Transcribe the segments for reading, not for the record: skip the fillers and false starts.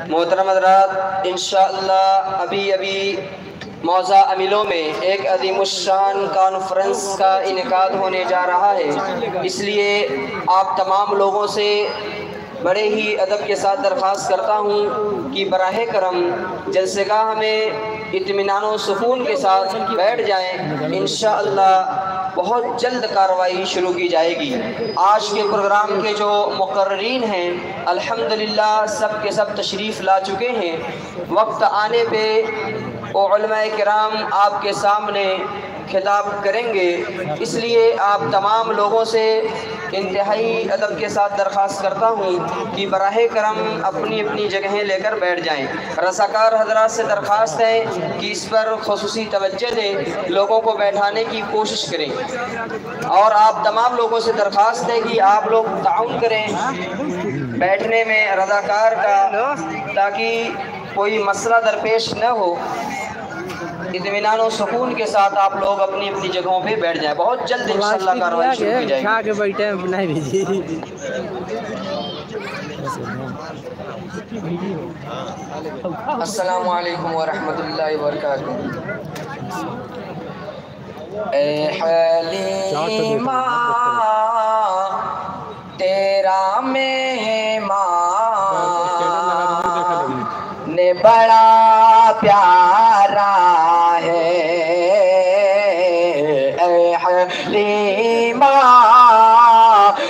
محترم حضرات، انشاءاللہ ابھی موضع عملوں میں ایک عظیم الشان کانفرنس کا انعقاد ہونے جا رہا ہے، اس لیے آپ تمام لوگوں سے بڑے ہی ادب کے ساتھ درخواست کرتا ہوں کہ براہ کرم جلسے گاہ میں اطمینان و سکون کے ساتھ بیٹھ جائیں۔ انشاءاللہ بہت جلد کارروائی شروع کی جائے گی۔ آج کے پروگرام کے جو مقررین ہیں الحمدللہ سب کے سب تشریف لا چکے ہیں۔ وقت آنے پہ علماء کرام آپ کے سامنے خطاب کریں گے، اس لیے آپ تمام لوگوں سے انتہائی ادب کے ساتھ درخواست کرتا ہوں کہ براہ کرم اپنی اپنی جگہیں لے کر بیٹھ جائیں۔ رضاکار حضرات سے درخواست ہے کہ اس پر خصوصی توجہ دیں، لوگوں کو بیٹھانے کی کوشش کریں، اور آپ تمام لوگوں سے درخواست ہے کہ آپ لوگ تعاون کریں بیٹھنے میں رضاکار کا، تاکہ کوئی مسئلہ درپیش نہ ہو۔ اطمینان و سکون کے ساتھ آپ لوگ اپنی اپنی جگہوں پہ بیٹھ جائیں، بہت جلد انشاءاللہ کارروائی شروع کی جائے گی۔ السلام علیکم ورحمۃ اللہ وبرکاتہ۔ اے حلیمہ تیرا مہمان بڑا پیارا ہے، اے حلیمہ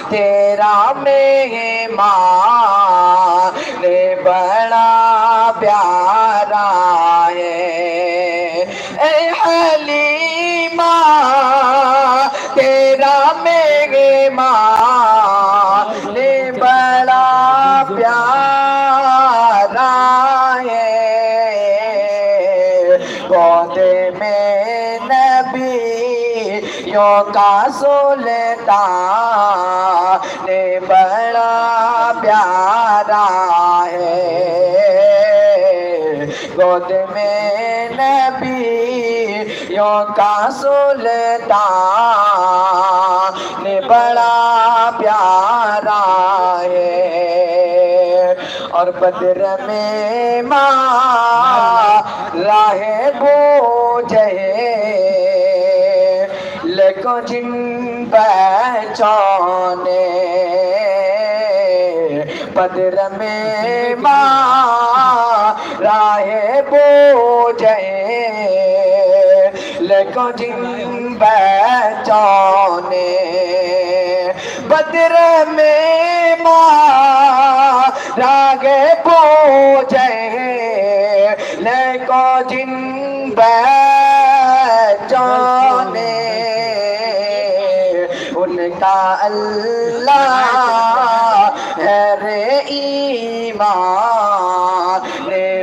تیرا مہمان بڑا پیارا ہے، اے حلیمہ تیرا مہمان بڑا پیارا ہے، گود میں نبیوں کا سلطان بڑا پیارا ہے، گود میں نبیوں کا سلطان بڑا پیارا ہے، اور بدر میں ماں راہ بوجھے لیکن جن پہچانے، بدر میں ماں راہ بوجھے لیکن جن پہچانے، بدر میں ماں راہ بوجھے لیکن جن پہچانے، ان کا اللہ ہے رے ایمان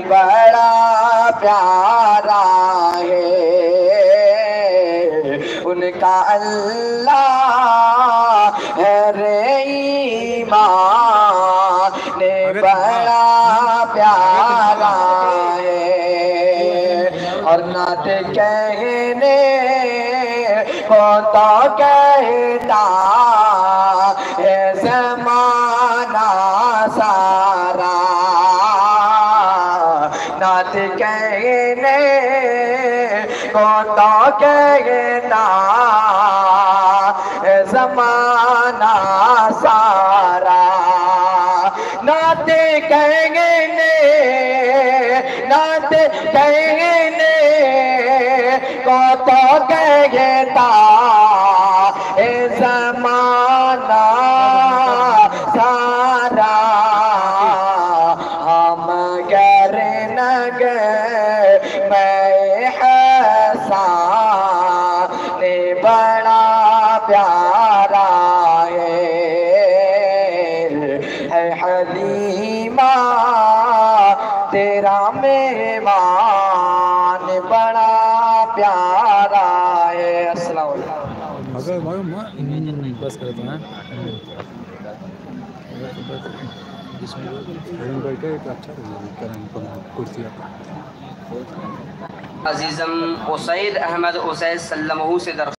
بڑا پیارا ہے، ان کا اللہ ہے رے ایمان بڑا پیارا ہے، اور نعت کہنے کو تو کہتا ہے زمانہ سارا، نعت کہنے کو تو کہتا ہے زمانہ سارا، نعت کہنے کو تو کہتا ہے زمانہ سارا، ہم گر نگر میں حسان بڑا پیارا ہے حلیمہ تیرا مہمان بڑا پیارا ہے۔ السلام علیکم۔ بس کرتا ہے عزیزم اسید احمد اسید سلمہ سے درخواست